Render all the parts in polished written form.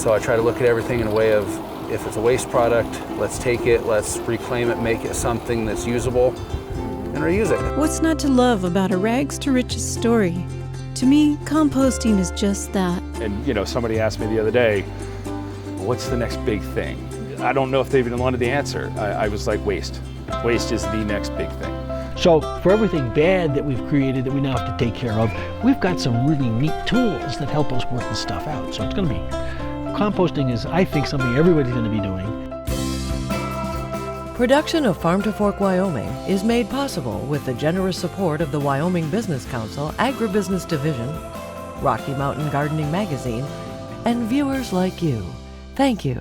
So I try to look at everything in a way of, if it's a waste product, let's take it, let's reclaim it, make it something that's usable, and reuse it. What's not to love about a rags to riches story? To me, composting is just that. And you know, somebody asked me the other day, what's the next big thing? I don't know if they even wanted the answer. I was like, waste. Waste is the next big thing. So for everything bad that we've created that we now have to take care of, we've got some really neat tools that help us work this stuff out. So it's going to be, composting is, I think, something everybody's going to be doing. Production of Farm to Fork, Wyoming is made possible with the generous support of the Wyoming Business Council Agribusiness Division, Rocky Mountain Gardening Magazine, and viewers like you. Thank you.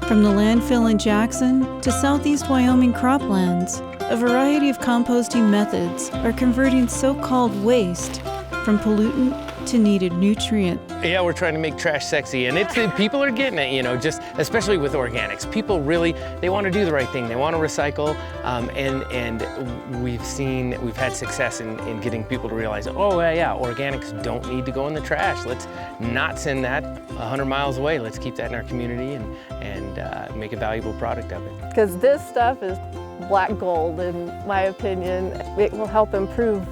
From the landfill in Jackson to southeast Wyoming croplands, a variety of composting methods are converting so-called waste from pollutant to needed nutrient. Yeah, we're trying to make trash sexy, and people are getting it, you know, just especially with organics. People really, they want to do the right thing. They want to recycle, and we've had success in getting people to realize, oh yeah, organics don't need to go in the trash. Let's not send that 100 miles away. Let's keep that in our community and make a valuable product of it. Because this stuff is black gold, in my opinion. It will help improve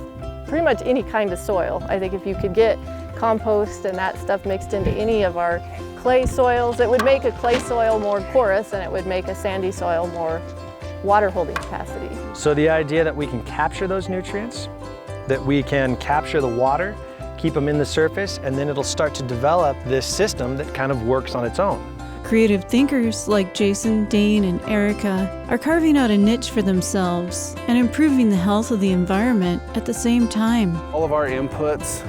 pretty much any kind of soil. I think if you could get compost and that stuff mixed into any of our clay soils, it would make a clay soil more porous, and it would make a sandy soil more water holding capacity. So the idea that we can capture those nutrients, that we can capture the water, keep them in the surface, and then it'll start to develop this system that kind of works on its own. Creative thinkers like Jason, Dane, and Erica are carving out a niche for themselves and improving the health of the environment at the same time. All of our inputs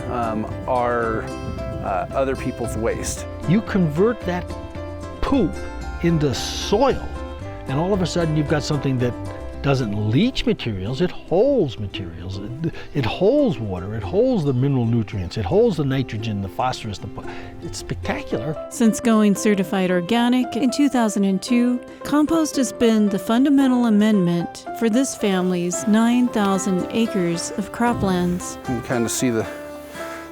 are other people's waste. You convert that poop into soil, and all of a sudden you've got something that doesn't leach materials, it holds materials. It holds water, it holds the mineral nutrients, it holds the nitrogen, the phosphorus. It's spectacular. Since going certified organic in 2002, compost has been the fundamental amendment for this family's 9,000 acres of croplands. You can kind of see the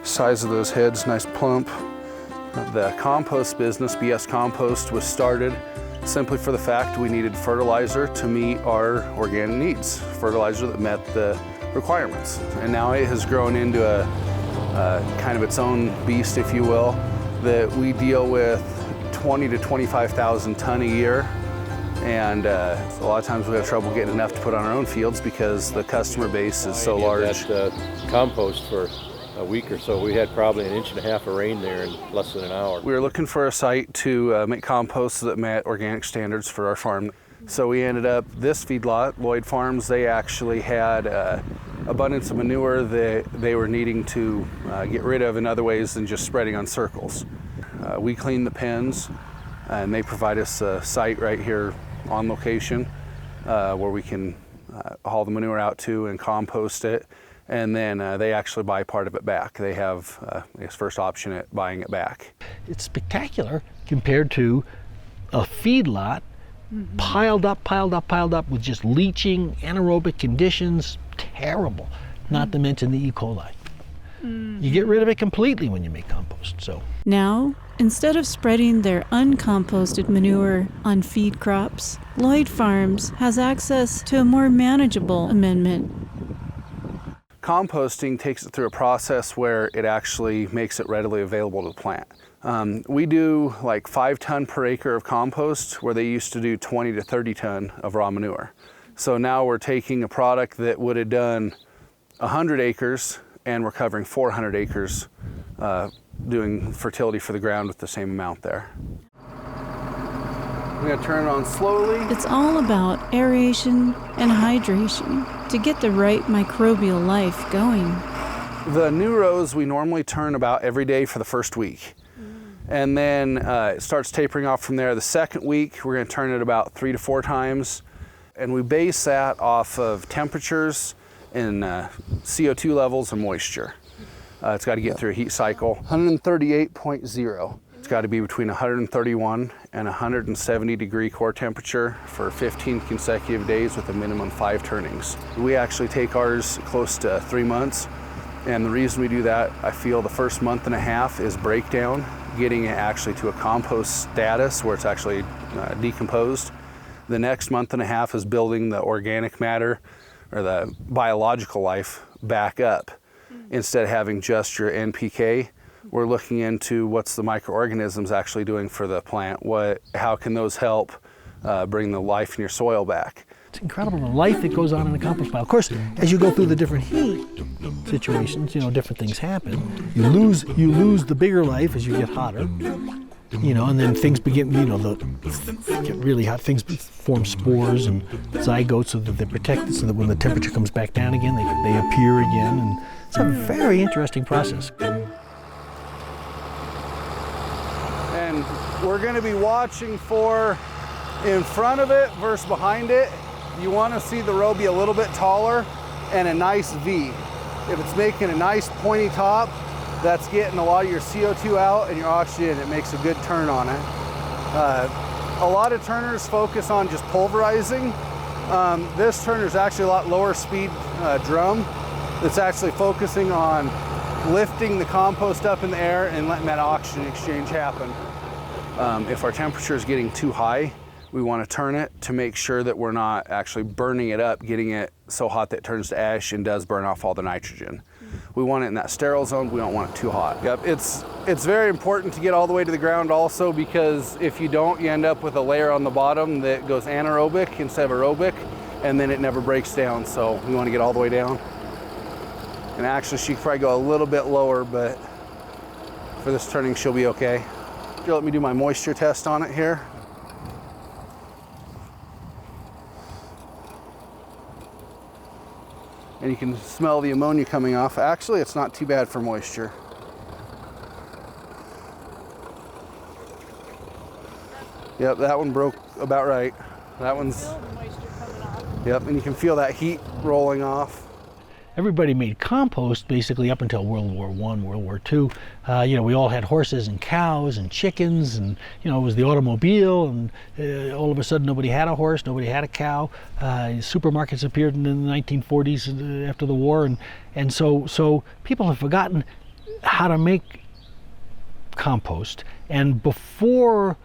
size of those heads, nice plump. The compost business, BS Compost, was started simply for the fact we needed fertilizer to meet our organic needs, fertilizer that met the requirements. And now it has grown into a kind of its own beast, if you will, that we deal with 20 to 25,000 ton a year. And a lot of times we have trouble getting enough to put on our own fields because the customer base is so large. That compost for a week or so, we had probably 1.5 inches of rain there in less than an hour. We were looking for a site to make compost that met organic standards for our farm. So we ended up, this feedlot, Lloyd Farms, they actually had abundance of manure that they were needing to get rid of in other ways than just spreading on circles. We clean the pens, and they provide us a site right here on location where we can haul the manure out to and compost it. And then they actually buy part of it back. They have, I guess, first option at buying it back. It's spectacular compared to a feedlot piled up with just leaching, anaerobic conditions, terrible, not to mention the E. coli. You get rid of it completely when you make compost. So now, instead of spreading their uncomposted manure on feed crops, Lloyd Farms has access to a more manageable amendment. Composting takes it through a process where it actually makes it readily available to the plant. We do like 5 ton per acre of compost where they used to do 20 to 30 ton of raw manure. So now we're taking a product that would have done 100 acres and we're covering 400 acres doing fertility for the ground with the same amount there. We're gonna turn it on slowly. It's all about aeration and hydration to get the right microbial life going. The new rows we normally turn about every day for the first week. And then it starts tapering off from there. The second week, we're gonna turn it about 3 to 4 times. And we base that off of temperatures and CO2 levels and moisture. It's gotta get through a heat cycle. 138.0. It's got to be between 131 and 170 degree core temperature for 15 consecutive days with a minimum 5 turnings. We actually take ours close to 3 months, and the reason we do that, I feel the first month and a half is breakdown, getting it actually to a compost status where it's actually decomposed. The next month and a half is building the organic matter or the biological life back up. Instead of having just your NPK, we're looking into what's the microorganisms actually doing for the plant. How can those help bring the life in your soil back? It's incredible the life that goes on in a compost pile. Of course, as you go through the different heat situations, different things happen. You lose the bigger life as you get hotter, and then things begin, get really hot. Things form spores and zygotes so that they're protected, so that when the temperature comes back down again, they appear again. And it's a very interesting process. And we're going to be watching for in front of it versus behind it. You want to see the row be a little bit taller and a nice V. If it's making a nice pointy top, that's getting a lot of your CO2 out and your oxygen. It makes a good turn on it. A lot of turners focus on just pulverizing. This turner is actually a lot lower speed drum that's actually focusing on lifting the compost up in the air and letting that oxygen exchange happen. If our temperature is getting too high, we want to turn it to make sure that we're not actually burning it up, getting it so hot that it turns to ash and does burn off all the nitrogen. We want it in that sterile zone. We don't want it too hot. Yep, it's very important to get all the way to the ground also, because if you don't, you end up with a layer on the bottom that goes anaerobic instead of aerobic, and then it never breaks down. So we want to get all the way down. And actually, she could probably go a little bit lower, but for this turning, she'll be okay. Here, let me do my moisture test on it here. And you can smell the ammonia coming off. Actually, it's not too bad for moisture. Yep, that one broke about right. That one's, yep, and you can feel that heat rolling off. Everybody made compost basically up until World War I, World War II. We all had horses and cows and chickens, and it was the automobile, and all of a sudden nobody had a horse, nobody had a cow. Supermarkets appeared in the 1940s after the war, and so people have forgotten how to make compost. And before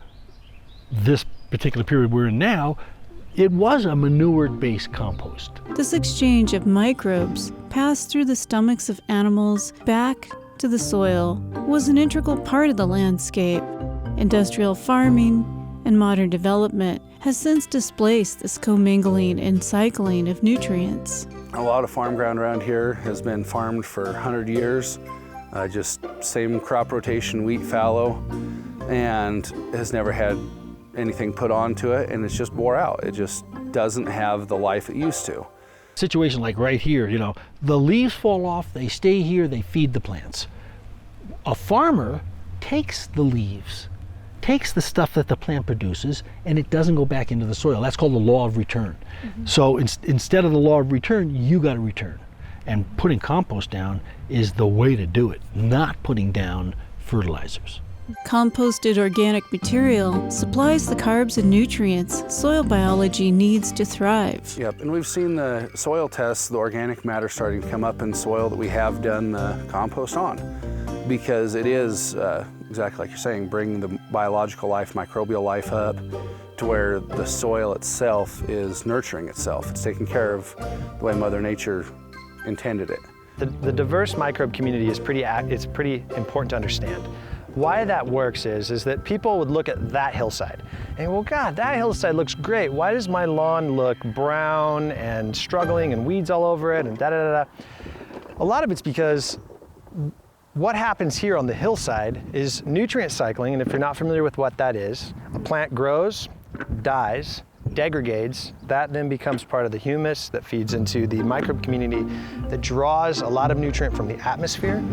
this particular period we're in now, it was a manure-based compost. This exchange of microbes passed through the stomachs of animals back to the soil was an integral part of the landscape. Industrial farming and modern development has since displaced this commingling and cycling of nutrients. A lot of farm ground around here has been farmed for 100 years, just same crop rotation, wheat, fallow, and has never had anything put onto it, and it's just wore out. It just doesn't have the life it used to. Situation like right here, the leaves fall off, they stay here, they feed the plants. A farmer takes the leaves, takes the stuff that the plant produces, and it doesn't go back into the soil. That's called the law of return. Mm-hmm. So instead of the law of return, you got to return. And putting compost down is the way to do it, not putting down fertilizers. Composted organic material supplies the carbs and nutrients soil biology needs to thrive. Yep, and we've seen the soil tests, the organic matter starting to come up in soil that we have done the compost on, because it is, exactly like you're saying, bringing the biological life, microbial life up to where the soil itself is nurturing itself. It's taking care of the way Mother Nature intended it. The diverse microbe community is pretty important to understand. Why that works is that people would look at that hillside and, well, God, that hillside looks great. Why does my lawn look brown and struggling and weeds all over it and da-da-da-da? A lot of it's because what happens here on the hillside is nutrient cycling, and if you're not familiar with what that is, a plant grows, dies, degrades, that then becomes part of the humus that feeds into the microbe community that draws a lot of nutrient from the atmosphere.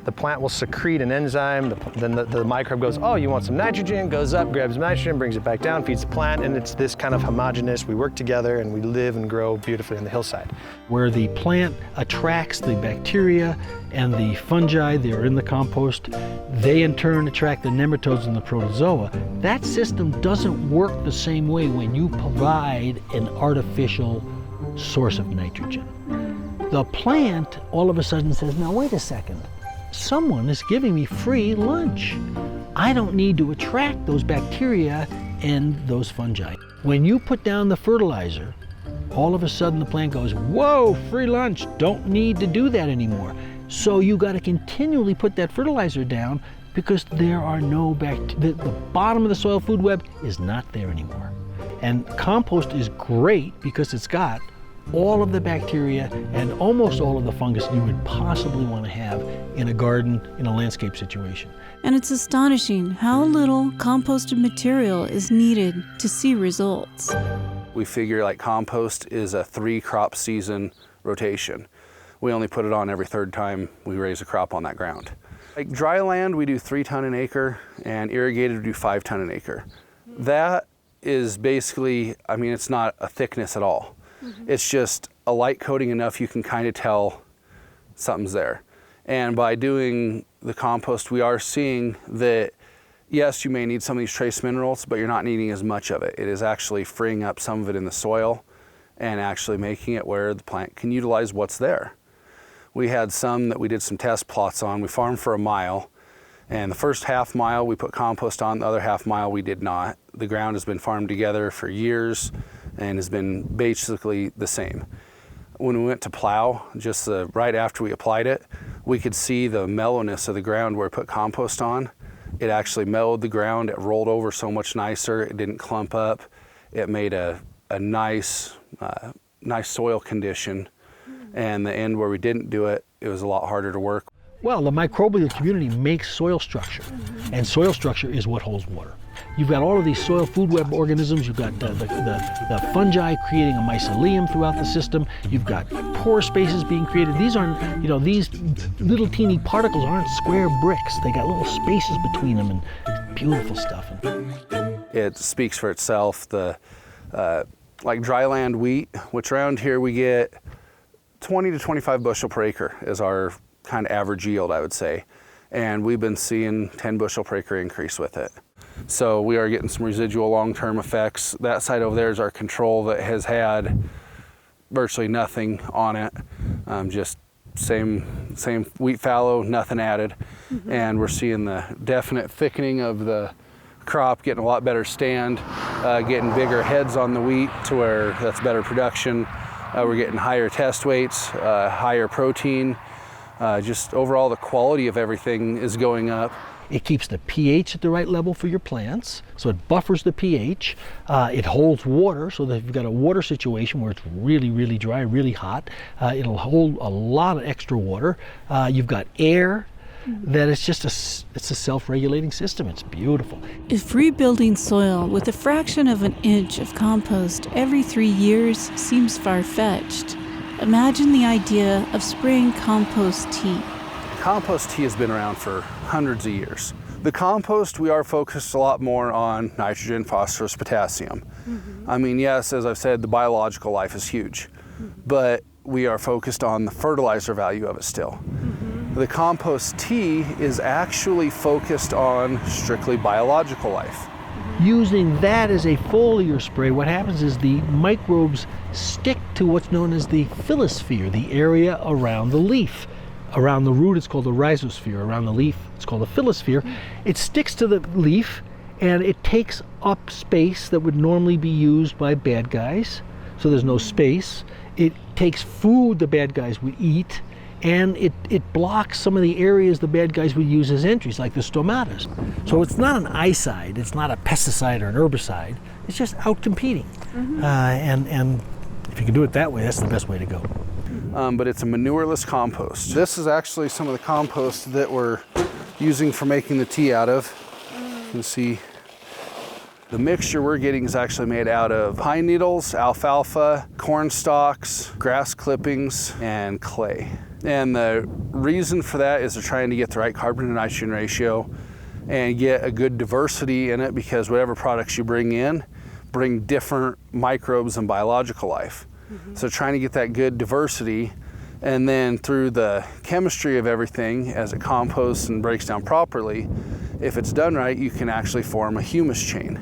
The plant will secrete an enzyme, then the microbe goes, oh, you want some nitrogen, goes up, grabs nitrogen, brings it back down, feeds the plant, and it's this kind of homogeneous, we work together and we live and grow beautifully on the hillside. Where the plant attracts the bacteria and the fungi that are in the compost, they in turn attract the nematodes and the protozoa. That system doesn't work the same way when you provide an artificial source of nitrogen. The plant all of a sudden says, now wait a second, someone is giving me free lunch. I don't need to attract those bacteria and those fungi. When you put down the fertilizer, all of a sudden the plant goes, whoa, free lunch, don't need to do that anymore. So you got to continually put that fertilizer down because there are no bacteria. The bottom of the soil food web is not there anymore. And compost is great because it's got all of the bacteria and almost all of the fungus you would possibly want to have in a garden, in a landscape situation. And it's astonishing how little composted material is needed to see results. We figure like compost is a 3-crop season rotation. We only put it on every 3rd time we raise a crop on that ground. Like dry land, we do 3 ton an acre, and irrigated, we do 5 ton an acre. That is basically, I mean, it's not a thickness at all. It's just a light coating enough you can kind of tell something's there. And by doing the compost, we are seeing that, yes, you may need some of these trace minerals, but you're not needing as much of it. It is actually freeing up some of it in the soil and actually making it where the plant can utilize what's there. We had some that we did some test plots on. We farmed for a mile, and the first half mile we put compost on, the other half mile we did not. The ground has been farmed together for years and has been basically the same. When we went to plow, just right after we applied it, we could see the mellowness of the ground where we put compost on. It actually mellowed the ground, it rolled over so much nicer, it didn't clump up. It made a nice soil condition. And the end where we didn't do it, it was a lot harder to work. Well, the microbial community makes soil structure, and soil structure is what holds water. You've got all of these soil food web organisms. You've got the fungi creating a mycelium throughout the system. You've got pore spaces being created. These aren't, these little teeny particles aren't square bricks. They got little spaces between them, and it's beautiful stuff. It speaks for itself. Like dryland wheat, which around here we get 20 to 25 bushel per acre is our kind of average yield, I would say. And we've been seeing 10 bushel per acre increase with it. So we are getting some residual long-term effects. That side over there is our control that has had virtually nothing on it. Just same wheat fallow, nothing added. And we're seeing the definite thickening of the crop, getting a lot better stand, getting bigger heads on the wheat to where that's better production. We're getting higher test weights, higher protein. Just overall the quality of everything is going up. It keeps the pH at the right level for your plants, so it buffers the pH. It holds water, so that if you've got a water situation where it's really, really dry, really hot, it'll hold a lot of extra water. You've got air. That it's just it's a self-regulating system. It's beautiful. If rebuilding soil with a fraction of an inch of compost every 3 years seems far-fetched, imagine the idea of spraying compost tea. Compost tea has been around for hundreds of years. The compost, we are focused a lot more on nitrogen, phosphorus, potassium. I mean, yes, as I've said, the biological life is huge, but we are focused on the fertilizer value of it still. The compost tea is actually focused on strictly biological life. Using that as a foliar spray, what happens is the microbes stick to what's known as the phyllosphere, the area around the leaf. Around the root, it's called the rhizosphere. Around the leaf, it's called the phyllosphere. It sticks to the leaf, and it takes up space that would normally be used by bad guys, so there's no space. It takes food the bad guys would eat, and it blocks some of the areas the bad guys would use as entries, like the stomatas. So it's not an icide, it's not a pesticide or an herbicide, it's just out competing. And if you can do it that way, that's the best way to go. But it's a manureless compost. This is actually some of the compost that we're using for making the tea out of. You can see the mixture we're getting is actually made out of pine needles, alfalfa, corn stalks, grass clippings, and clay. And the reason for that is they're trying to get the right carbon to nitrogen ratio and get a good diversity in it, because whatever products you bring in bring different microbes and biological life. So trying to get that good diversity, and then through the chemistry of everything, as it composts and breaks down properly, if it's done right, you can actually form a humus chain.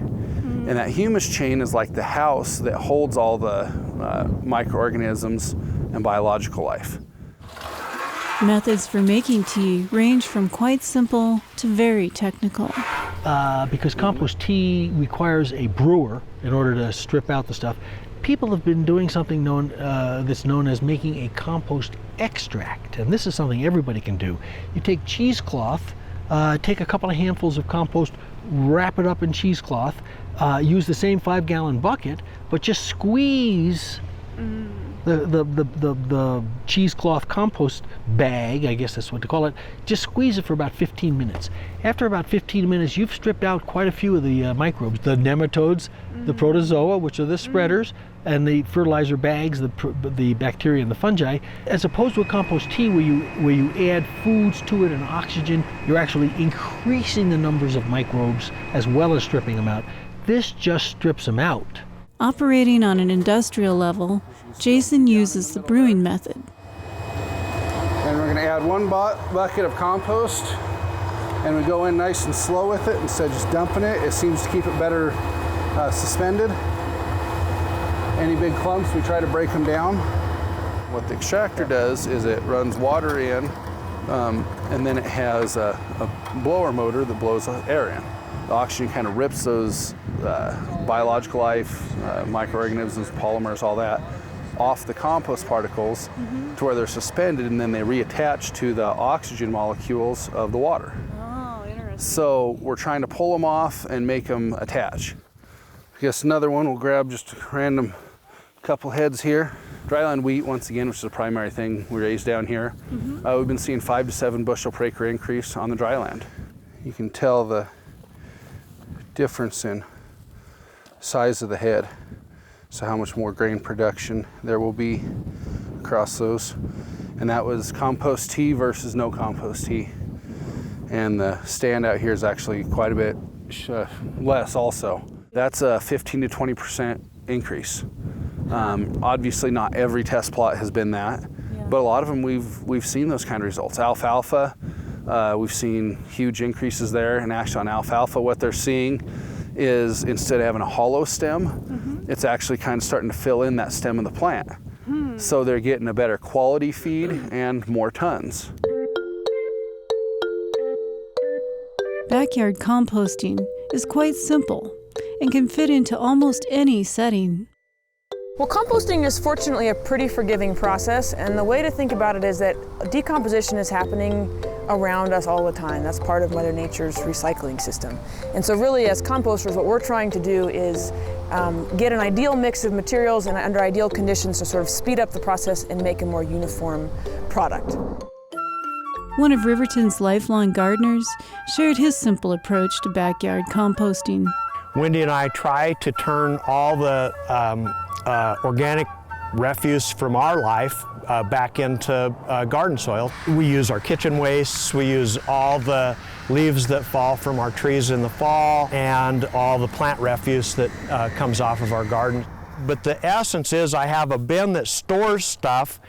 And that humus chain is like the house that holds all the microorganisms and biological life. Methods for making tea range from quite simple to very technical. because compost tea requires a brewer in order to strip out the stuff, people have been doing something that's known as making a compost extract. And this is something everybody can do. You take cheesecloth, take a couple of handfuls of compost, wrap it up in cheesecloth, use the same 5-gallon bucket, but just squeeze the cheesecloth compost bag, I guess that's what to call it, just squeeze it for about 15 minutes. After about 15 minutes, you've stripped out quite a few of the microbes, the nematodes, the protozoa, which are the spreaders, and the fertilizer bags, the bacteria and the fungi. As opposed to a compost tea where you add foods to it and oxygen, you're actually increasing the numbers of microbes as well as stripping them out. This just strips them out. Operating on an industrial level, Jason uses the brewing method. And we're going to add 1 bucket of compost, and we go in nice and slow with it instead of just dumping it. It seems to keep it better suspended. Any big clumps, we try to break them down. What the extractor does is it runs water in, and then it has a blower motor that blows air in. The oxygen kind of rips those biological life, microorganisms, polymers, all that, off the compost particles to where they're suspended, and then they reattach to the oxygen molecules of the water. Oh, interesting. So we're trying to pull them off and make them attach. I guess another one, we'll grab just a random couple heads here. Dryland wheat, once again, which is the primary thing we raise down here. We've been seeing 5 to 7 bushel per acre increase on the dryland. You can tell the difference in size of the head, so how much more grain production there will be across those. And that was compost tea versus no compost tea. And the standout here is actually quite a bit less also. That's a 15 to 20% increase. Obviously not every test plot has been that, but a lot of them we've seen those kind of results. Alfalfa, we've seen huge increases there, and actually on alfalfa what they're seeing is instead of having a hollow stem, it's actually kind of starting to fill in that stem of the plant. So they're getting a better quality feed and more tons. Backyard composting is quite simple and can fit into almost any setting. Well, composting is fortunately a pretty forgiving process, and the way to think about it is that decomposition is happening around us all the time. That's part of Mother Nature's recycling system. And so really as composters, what we're trying to do is get an ideal mix of materials and under ideal conditions to sort of speed up the process and make a more uniform product. One of Riverton's lifelong gardeners shared his simple approach to backyard composting. Wendy and I try to turn all the organic refuse from our life back into garden soil. We use our kitchen wastes, we use all the leaves that fall from our trees in the fall, and all the plant refuse that comes off of our garden. But the essence is I have a bin that stores stuff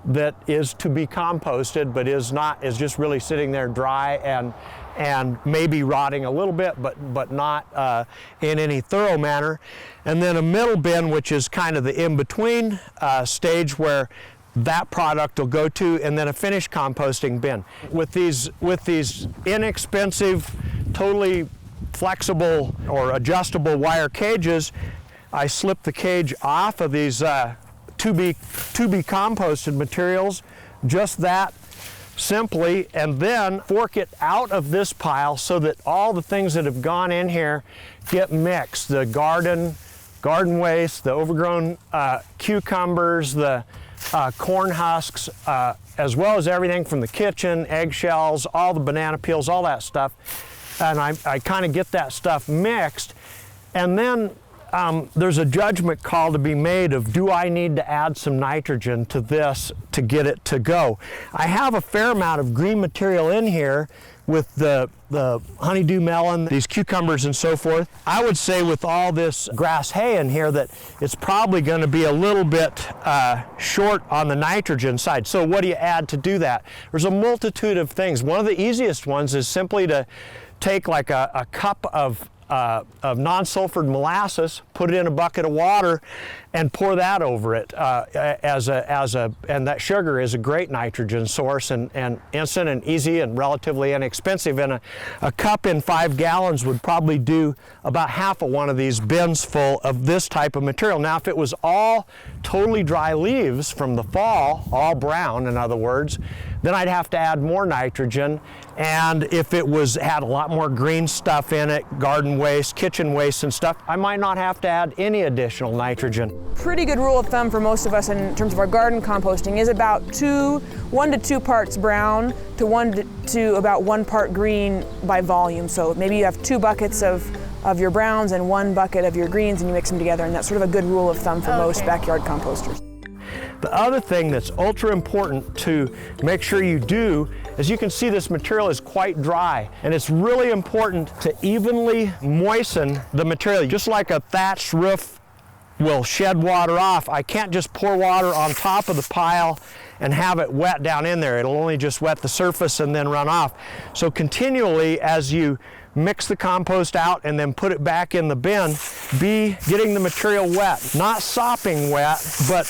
that is to be composted, but is just really sitting there dry and maybe rotting a little bit, but not in any thorough manner. And then a middle bin, which is kind of the in-between stage where that product will go to, and then a finished composting bin. With these inexpensive, totally flexible or adjustable wire cages, I slip the cage off of these to be composted materials, just that simply, and then fork it out of this pile so that all the things that have gone in here get mixed. The garden waste, the overgrown cucumbers, the corn husks, as well as everything from the kitchen, eggshells, all the banana peels, all that stuff. And I kind of get that stuff mixed. And then there's a judgment call to be made of, do I need to add some nitrogen to this to get it to go? I have a fair amount of green material in here with the honeydew melon, these cucumbers and so forth. I would say with all this grass hay in here that it's probably going to be a little bit short on the nitrogen side. So what do you add to do that? There's a multitude of things. One of the easiest ones is simply to take like a cup of non-sulfured molasses, put it in a bucket of water, and pour that over it and that sugar is a great nitrogen source and instant and easy and relatively inexpensive. And a cup in 5 gallons would probably do about half of one of these bins full of this type of material. Now, if it was all totally dry leaves from the fall, all brown in other words, then I'd have to add more nitrogen. And if it had a lot more green stuff in it, garden waste, kitchen waste and stuff, I might not have to add any additional nitrogen. Pretty good rule of thumb for most of us in terms of our garden composting is about 1 to 2 parts brown to about 1 part green by volume. So maybe you have 2 buckets of your browns and 1 bucket of your greens and you mix them together, and that's sort of a good rule of thumb for most backyard composters. The other thing that's ultra important to make sure you do, as you can see, this material is quite dry, and it's really important to evenly moisten the material. Just like a thatched roof will shed water off, I can't just pour water on top of the pile and have it wet down in there. It'll only just wet the surface and then run off. So continually, as you mix the compost out and then put it back in the bin, be getting the material wet. Not sopping wet, but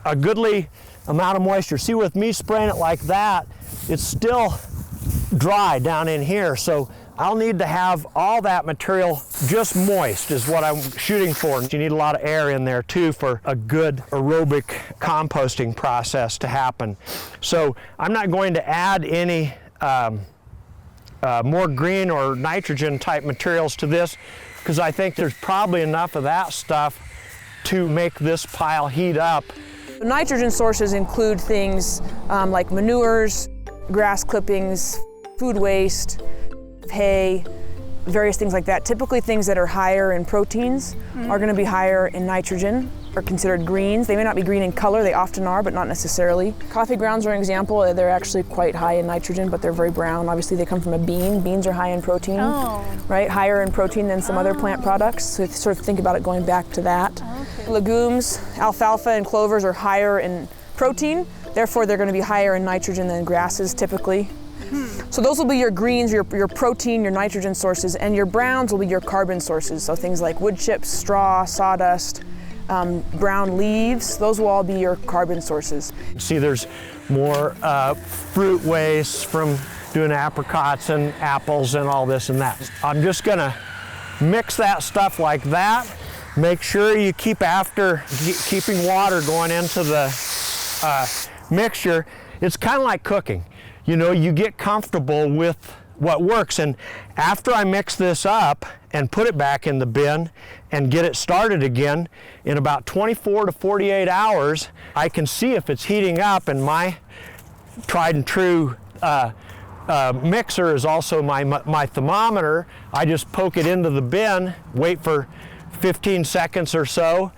a goodly amount of moisture. See, with me spraying it like that, it's still dry down in here. So I'll need to have all that material just moist is what I'm shooting for. You need a lot of air in there too for a good aerobic composting process to happen. So I'm not going to add any more green or nitrogen type materials to this because I think there's probably enough of that stuff to make this pile heat up. Nitrogen sources include things like manures, grass clippings, food waste, hay, various things like that. Typically things that are higher in proteins are going to be higher in nitrogen, are considered greens. They may not be green in color, they often are, but not necessarily. Coffee grounds are an example. They're actually quite high in nitrogen, but they're very brown. Obviously they come from a bean. Beans are high in protein, right? Higher in protein than some other plant products. So sort of think about it going back to that. Legumes, alfalfa and clovers are higher in protein. Therefore, they're going to be higher in nitrogen than grasses typically. So those will be your greens, your protein, your nitrogen sources, and your browns will be your carbon sources. So things like wood chips, straw, sawdust, brown leaves, those will all be your carbon sources. See, there's more fruit waste from doing apricots and apples and all this and that. I'm just gonna mix that stuff like that. Make sure you keep after keeping water going into the mixture. It's kind of like cooking. You know, you get comfortable with what works, and after I mix this up and put it back in the bin and get it started again, in about 24 to 48 hours, I can see if it's heating up, and my tried and true mixer is also my thermometer. I just poke it into the bin, wait for 15 seconds or so,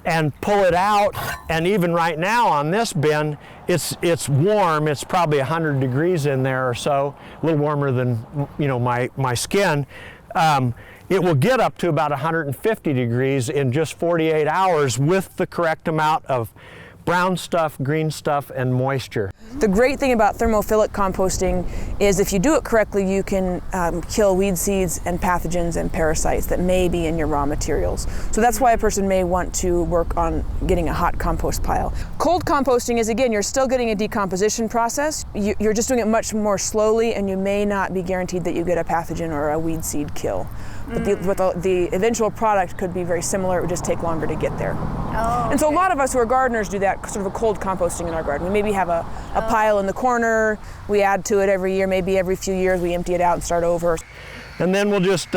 and pull it out. And even right now on this bin, it's warm. It's probably 100 degrees in there or so, a little warmer than my skin. It will get up to about 150 degrees in just 48 hours with the correct amount of brown stuff, green stuff, and moisture. The great thing about thermophilic composting is if you do it correctly, you can kill weed seeds and pathogens and parasites that may be in your raw materials. So that's why a person may want to work on getting a hot compost pile. Cold composting is, again, you're still getting a decomposition process. You're just doing it much more slowly, and you may not be guaranteed that you get a pathogen or a weed seed kill. But the eventual product could be very similar. It would just take longer to get there. And so a lot of us who are gardeners do that sort of a cold composting in our garden. We maybe have a pile in the corner. We add to it every year, maybe every few years we empty it out and start over. And then we'll just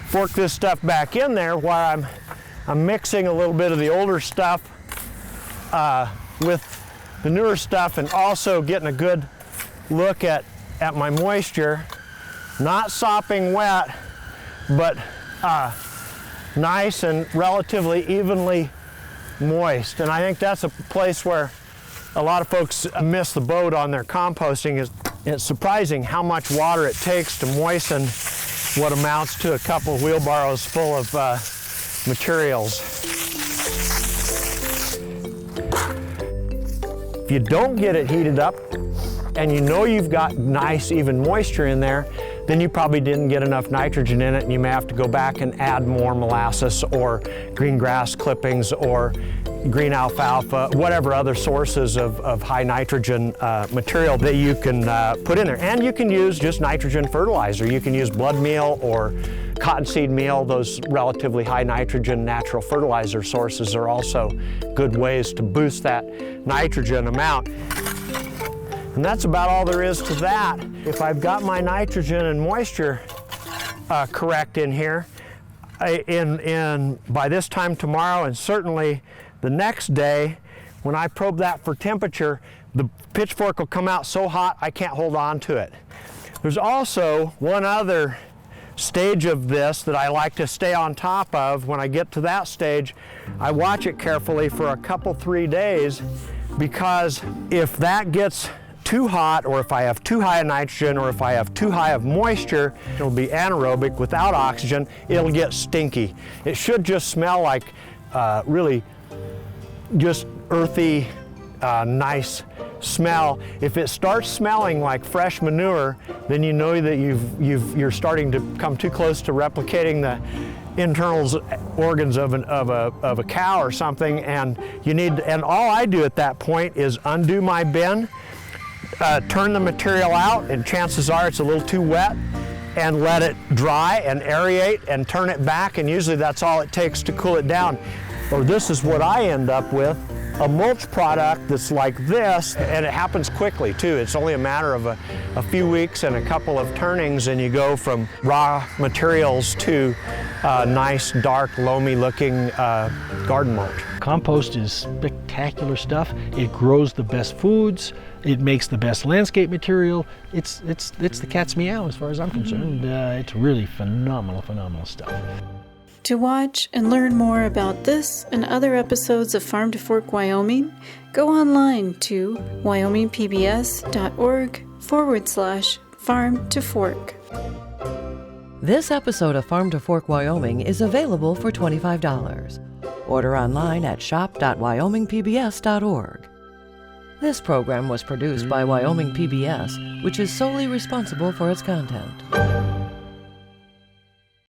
fork this stuff back in there while I'm mixing a little bit of the older stuff with the newer stuff, and also getting a good look at my moisture. Not sopping wet, but nice and relatively evenly moist. And I think that's a place where a lot of folks miss the boat on their composting. It's surprising how much water it takes to moisten what amounts to a couple of wheelbarrows full of materials. If you don't get it heated up and you know you've got nice even moisture in there, then you probably didn't get enough nitrogen in it, and you may have to go back and add more molasses or green grass clippings or green alfalfa, whatever other sources of high nitrogen material that you can put in there. And you can use just nitrogen fertilizer. You can use blood meal or cottonseed meal. Those relatively high nitrogen natural fertilizer sources are also good ways to boost that nitrogen amount. And that's about all there is to that. If I've got my nitrogen and moisture correct in here, by this time tomorrow and certainly the next day, when I probe that for temperature, the pitchfork will come out so hot I can't hold on to it. There's also one other stage of this that I like to stay on top of. When I get to that stage, I watch it carefully for a couple, 3 days, because if that gets too hot, or if I have too high of nitrogen, or if I have too high of moisture, it'll be anaerobic without oxygen, it'll get stinky. It should just smell like really just earthy, nice smell. If it starts smelling like fresh manure, then you know that you're starting to come too close to replicating the internal organs of a cow or something, and all I do at that point is undo my bin, turn the material out, and chances are it's a little too wet, and let it dry and aerate and turn it back, and usually that's all it takes to cool it down. Or this is what I end up with, a mulch product that's like this, and it happens quickly too. It's only a matter of a few weeks and a couple of turnings, and you go from raw materials to nice, dark, loamy looking garden mulch. Compost is spectacular stuff. It grows the best foods. It makes the best landscape material. It's the cat's meow as far as I'm concerned. It's really phenomenal stuff. To watch and learn more about this and other episodes of Farm to Fork Wyoming, go online to wyomingpbs.org/farm to fork. This episode of Farm to Fork Wyoming is available for $25. Order online at shop.wyomingpbs.org. This program was produced by Wyoming PBS, which is solely responsible for its content.